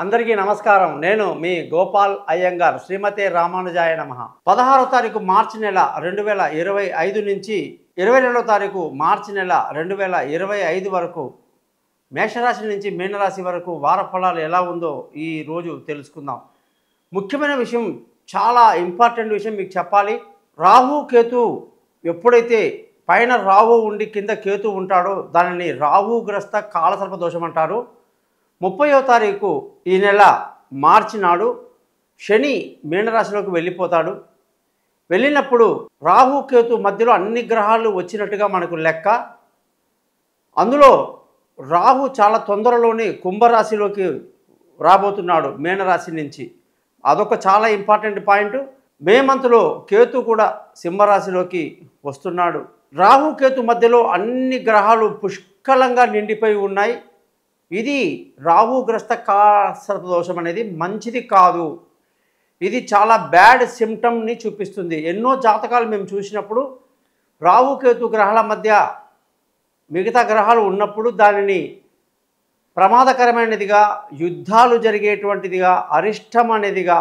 అందరికీ నమస్కారం. నేను మీ గోపాల్ అయ్యంగార్. శ్రీమతే రామానుజాయ నమః. 16వ తారీఖు మార్చి నెల 2025 నుంచి 22వ తారీఖు మార్చి నెల 2025 వరకు మేషరాశి నుంచి మీనరాశి వరకు వార ఫలాలు ఎలా ఉందో ఈ రోజు తెలుసుకుందాం. ముఖ్యమైన విషయం, చాలా ఇంపార్టెంట్ విషయం మీకు చెప్పాలి. రాహు కేతు ఎప్పుడైతే పైన రాహు ఉండి కింద కేతు ఉంటాడో దానిని రాహుగ్రస్త కాలసర్ప దోషం అంటారు. 30వ తారీఖు ఈ నెల మార్చి నాడు శని మీనరాశిలోకి వెళ్ళిపోతాడు. వెళ్ళినప్పుడు రాహు కేతు మధ్యలో అన్ని గ్రహాలు వచ్చినట్టుగా మనకు లెక్క. అందులో రాహు చాలా తొందరలోనే కుంభరాశిలోకి రాబోతున్నాడు మీనరాశి నుంచి. అదొక చాలా ఇంపార్టెంట్ పాయింట్. మే మంత్లో కేతు కూడా సింహరాశిలోకి వస్తున్నాడు. రాహు కేతు మధ్యలో అన్ని గ్రహాలు పుష్కలంగా నిండిపోయి ఉన్నాయి. ఇది రాహుగ్రస్త కాలసర్ప దోషం అనేది మంచిది కాదు. ఇది చాలా బ్యాడ్ సిమ్టమ్ని చూపిస్తుంది. ఎన్నో జాతకాలు మేము చూసినప్పుడు రాహుకేతు గ్రహాల మధ్య మిగతా గ్రహాలు ఉన్నప్పుడు దానిని ప్రమాదకరమైనదిగా, యుద్ధాలు జరిగేటువంటిదిగా, అరిష్టం అనేదిగా,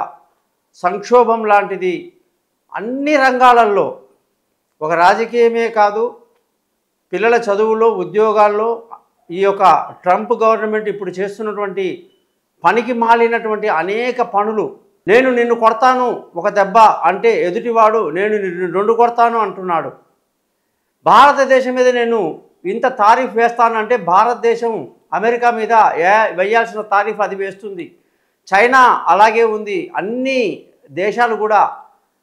సంక్షోభం లాంటిది అన్ని రంగాలలో, ఒక రాజకీయమే కాదు, పిల్లల చదువులో, ఉద్యోగాల్లో ఈ యొక్క ట్రంప్ గవర్నమెంట్ ఇప్పుడు చేస్తున్నటువంటి పనికి మాలినటువంటి అనేక పనులు, నేను నిన్ను కొడతాను ఒక దెబ్బ అంటే ఎదుటివాడు నేను నిన్ను రెండు కొడతాను అంటున్నాడు. భారతదేశం మీద నేను ఇంత తారీఫ్ వేస్తానంటే భారతదేశం అమెరికా మీద వేయాల్సిన తారీఫ్ అది వేస్తుంది. చైనా అలాగే ఉంది. అన్ని దేశాలు కూడా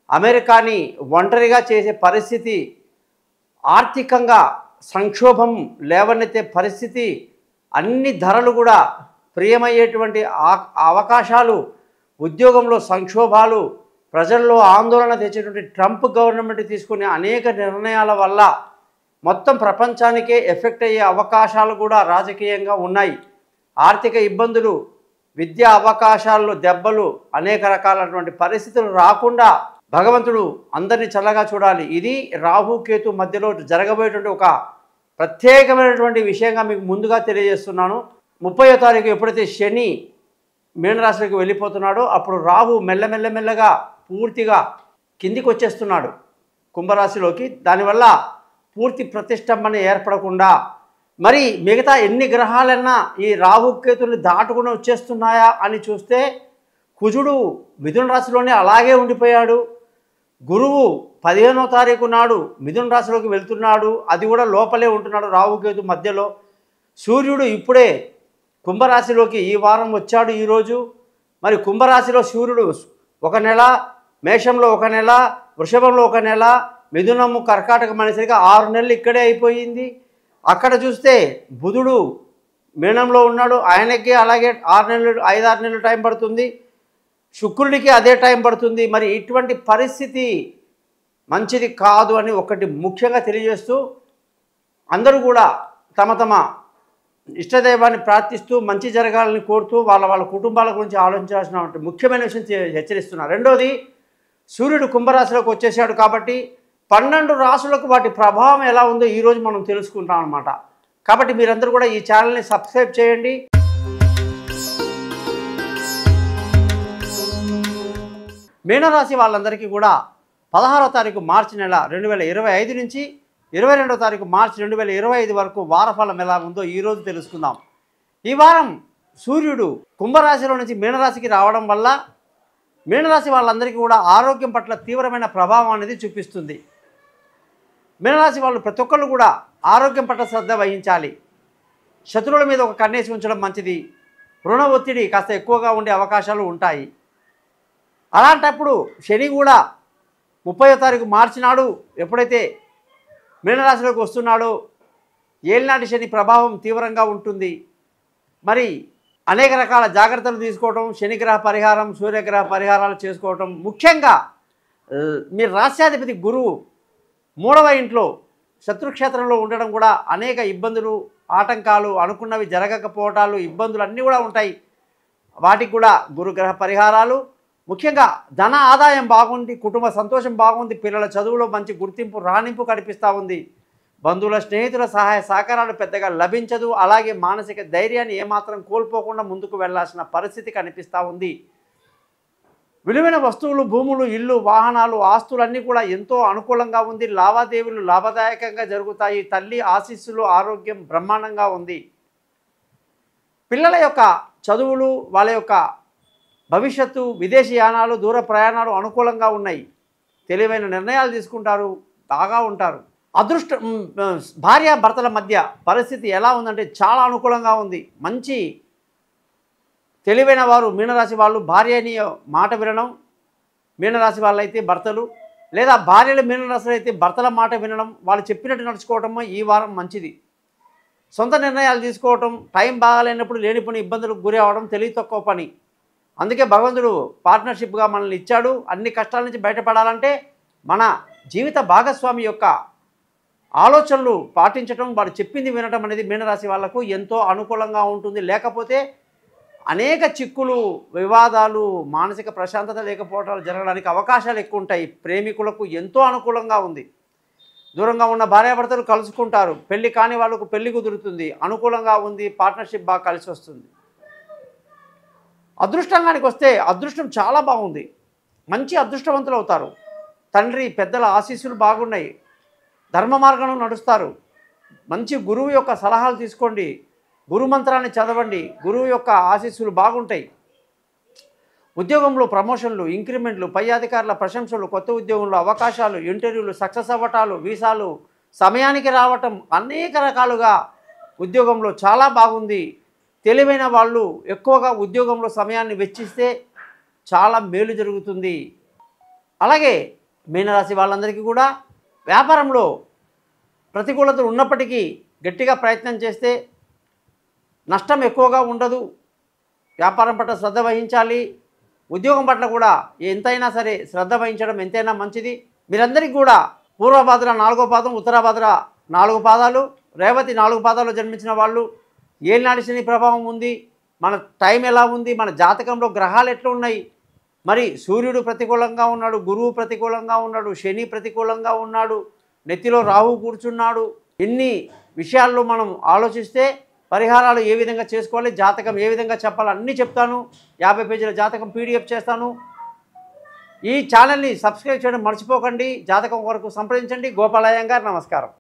అమెరికాని ఒంటరిగా చేసే పరిస్థితి, ఆర్థికంగా సంక్షోభం లేవనెత్తే పరిస్థితి, అన్ని ధరలు కూడా ప్రియమయ్యేటువంటి అవకాశాలు, ఉద్యోగంలో సంక్షోభాలు, ప్రజల్లో ఆందోళన తెచ్చేటువంటి ట్రంప్ గవర్నమెంట్ తీసుకునే అనేక నిర్ణయాల వల్ల మొత్తం ప్రపంచానికే ఎఫెక్ట్ అయ్యే అవకాశాలు కూడా రాజకీయంగా ఉన్నాయి. ఆర్థిక ఇబ్బందులు, విద్యా అవకాశాల్లో దెబ్బలు, అనేక రకాలైనటువంటి పరిస్థితులు రాకుండా భగవంతుడు అందరినీ చల్లగా చూడాలి. ఇది రాహుకేతు మధ్యలో జరగబోయేటువంటి ఒక ప్రత్యేకమైనటువంటి విషయంగా మీకు ముందుగా తెలియజేస్తున్నాను. 30వ తారీఖు ఎప్పుడైతే శని మీనరాశిలోకి వెళ్ళిపోతున్నాడో అప్పుడు రాహు మెల్లమెల్లగా పూర్తిగా కిందికి వచ్చేస్తున్నాడు కుంభరాశిలోకి. దానివల్ల పూర్తి ప్రతిష్టంభన ఏర్పడకుండా మరి మిగతా ఎన్ని గ్రహాలన్నా ఈ రాహుకేతుని దాటుకుని వచ్చేస్తున్నాయా అని చూస్తే కుజుడు మిథున రాశిలోనే అలాగే ఉండిపోయాడు. గురువు 15వ తారీఖు నాడు మిథున రాశిలోకి వెళ్తున్నాడు, అది కూడా లోపలే ఉంటున్నాడు రాహుకేతు మధ్యలో. సూర్యుడు ఇప్పుడే కుంభరాశిలోకి ఈ వారం వచ్చాడు ఈరోజు. మరి కుంభరాశిలో సూర్యుడు ఒక నెల, మేషంలో ఒక నెల, వృషభంలో ఒక నెల, మిథునము కర్కాటకం అనేసరికి 6 నెలలు ఇక్కడే అయిపోయింది. అక్కడ చూస్తే బుధుడు మీనంలో ఉన్నాడు, ఆయనకి అలాగే 5-6 నెలలు టైం పడుతుంది. శుక్రుడికి అదే టైం పడుతుంది. మరి ఇటువంటి పరిస్థితి మంచిది కాదు అని ఒకటి ముఖ్యంగా తెలియజేస్తూ అందరూ కూడా తమ తమ ఇష్టదైవాన్ని ప్రార్థిస్తూ మంచి జరగాలని కోరుతూ వాళ్ళ కుటుంబాల గురించి ఆలోచించాల్సిన ముఖ్యమైన విషయం హెచ్చరిస్తున్నారు. రెండోది, సూర్యుడు కుంభరాశిలోకి వచ్చేసాడు కాబట్టి 12 రాశులకు వాటి ప్రభావం ఎలా ఉందో ఈరోజు మనం తెలుసుకుంటాం అన్నమాట. కాబట్టి మీరందరూ కూడా ఈ ఛానల్ని సబ్స్క్రైబ్ చేయండి. మీనరాశి వాళ్ళందరికీ కూడా 16వ తారీఖు మార్చి నెల 2025 నుంచి 22వ తారీఖు మార్చి 2025 వరకు వారఫలం ఎలా ఉందో ఈరోజు తెలుసుకుందాం. ఈ వారం సూర్యుడు కుంభరాశిలో నుంచి మీనరాశికి రావడం వల్ల మీనరాశి వాళ్ళందరికీ కూడా ఆరోగ్యం పట్ల తీవ్రమైన ప్రభావం అనేది చూపిస్తుంది. మీనరాశి వాళ్ళు ప్రతి ఒక్కళ్ళు కూడా ఆరోగ్యం పట్ల శ్రద్ధ వహించాలి. శత్రువుల మీద ఒక కన్నేసి ఉంచడం మంచిది. రుణ ఒత్తిడి కాస్త ఎక్కువగా ఉండే అవకాశాలు ఉంటాయి. అలాంటప్పుడు శని కూడా 30వ తారీఖు మార్చి నాడు ఎప్పుడైతే మీనరాశిలోకి వస్తున్నాడో ఏలినాటి శని ప్రభావం తీవ్రంగా ఉంటుంది. మరి అనేక రకాల జాగ్రత్తలు తీసుకోవటం, శనిగ్రహ పరిహారం, సూర్యగ్రహ పరిహారాలు చేసుకోవటం, ముఖ్యంగా మీ రాశ్యాధిపతి గురువు 3వ ఇంట్లో శత్రుక్షేత్రంలో ఉండడం కూడా అనేక ఇబ్బందులు, ఆటంకాలు, అనుకున్నవి జరగకపోవటాలు, ఇబ్బందులు అన్నీ కూడా ఉంటాయి. వాటికి కూడా గురుగ్రహ పరిహారాలు, ముఖ్యంగా ధన ఆదాయం బాగుంది, కుటుంబ సంతోషం బాగుంది, పిల్లల చదువులో మంచి గుర్తింపు, రాణింపు కనిపిస్తూ ఉంది, బంధువుల స్నేహితుల సహాయ సహకారాలు పెద్దగా లభించదు. అలాగే మానసిక ధైర్యాన్ని ఏమాత్రం కోల్పోకుండా ముందుకు వెళ్లాల్సిన పరిస్థితి కనిపిస్తూ ఉంది. విలువైన వస్తువులు, భూములు, ఇల్లు, వాహనాలు, ఆస్తులన్నీ కూడా ఎంతో అనుకూలంగా ఉంది. లావాదేవీలు లాభదాయకంగా జరుగుతాయి. తల్లి ఆశీస్సులు, ఆరోగ్యం బ్రహ్మాండంగా ఉంది. పిల్లల యొక్క చదువులు, వాళ్ళ యొక్క భవిష్యత్తు, విదేశీ యానాలు, దూర ప్రయాణాలు అనుకూలంగా ఉన్నాయి. తెలివైన నిర్ణయాలు తీసుకుంటారు, బాగా ఉంటారు. భార్యాభర్తల మధ్య పరిస్థితి ఎలా ఉందంటే చాలా అనుకూలంగా ఉంది. మంచి తెలివైన వారు మీనరాశి వాళ్ళు భార్యని మాట వినడం, మీనరాశి వాళ్ళైతే భర్తలు, లేదా భార్యలు మీనరాశులు అయితే భర్తల మాట వినడం, వాళ్ళు చెప్పినట్టు నడుచుకోవటం ఈ వారం మంచిది. సొంత నిర్ణయాలు తీసుకోవటం, టైం బాగాలేనప్పుడు లేనిపోని ఇబ్బందులకు గురి అవ్వడం తెలివి తక్కువ పని. అందుకే భగవంతుడు పార్ట్నర్షిప్గా మనల్ని ఇచ్చాడు. అన్ని కష్టాల నుంచి బయటపడాలంటే మన జీవిత భాగస్వామి యొక్క ఆలోచనలు పాటించడం, వాడు చెప్పింది వినడం అనేది మీనరాశి వాళ్లకు ఎంతో అనుకూలంగా ఉంటుంది. లేకపోతే అనేక చిక్కులు, వివాదాలు, మానసిక ప్రశాంతత లేకపోవటాలు జరగడానికి అవకాశాలు ఎక్కువ ఉంటాయి. ప్రేమికులకు ఎంతో అనుకూలంగా ఉంది. దూరంగా ఉన్న భార్యాభర్తలు కలుసుకుంటారు. పెళ్లి కాని వాళ్ళకు పెళ్లి కుదురుతుంది. అనుకూలంగా ఉంది. పార్ట్నర్షిప్ బాగా కలిసి వస్తుంది. అదృష్టంగానికి వస్తే అదృష్టం చాలా బాగుంది. మంచి అదృష్టవంతులు అవుతారు. తండ్రి పెద్దల ఆశీస్సులు బాగున్నాయి. ధర్మ మార్గంలో నడుస్తారు. మంచి గురువు యొక్క సలహాలు తీసుకోండి. గురు మంత్రాన్ని చదవండి. గురువు యొక్క ఆశీస్సులు బాగుంటాయి. ఉద్యోగంలో ప్రమోషన్లు, ఇంక్రిమెంట్లు, పై అధికారుల ప్రశంసలు, కొత్త ఉద్యోగంలో అవకాశాలు, ఇంటర్వ్యూలు సక్సెస్ అవ్వటాలు, వీసాలు సమయానికి రావటం, అనేక రకాలుగా ఉద్యోగంలో చాలా బాగుంది. తెలివైన వాళ్ళు ఎక్కువగా ఉద్యోగంలో సమయాన్ని వెచ్చిస్తే చాలా మేలు జరుగుతుంది. అలాగే మీనరాశి వాళ్ళందరికీ కూడా వ్యాపారంలో ప్రతికూలతలు ఉన్నప్పటికీ గట్టిగా ప్రయత్నం చేస్తే నష్టం ఎక్కువగా ఉండదు. వ్యాపారం పట్ల శ్రద్ధ వహించాలి. ఉద్యోగం పట్ల కూడా ఎంతైనా సరే శ్రద్ధ వహించడం ఎంతైనా మంచిది. మీరందరికీ కూడా పూర్వభాద్ర 4వ పాదం, ఉత్తరాభాద్ర 4 పాదాలు, రేవతి 4 పాదాల్లో జన్మించిన వాళ్ళు ఏలినాటి శని ప్రభావం ఉంది. మన టైం ఎలా ఉంది, మన జాతకంలో గ్రహాలు ఎట్లా ఉన్నాయి, మరి సూర్యుడు ప్రతికూలంగా ఉన్నాడు, గురువు ప్రతికూలంగా ఉన్నాడు, శని ప్రతికూలంగా ఉన్నాడు, నెత్తిలో రాహు కూర్చున్నాడు. ఇన్ని విషయాల్లో మనం ఆలోచిస్తే పరిహారాలు ఏ విధంగా చేసుకోవాలి, జాతకం ఏ విధంగా చెప్పాలి అన్నీ చెప్తాను. 50 పేజీల జాతకం PDF చేస్తాను. ఈ ఛానల్ని సబ్స్క్రైబ్ చేయడం మర్చిపోకండి. జాతకం వరకు సంప్రదించండి. గోపాలయ్య గారు, నమస్కారం.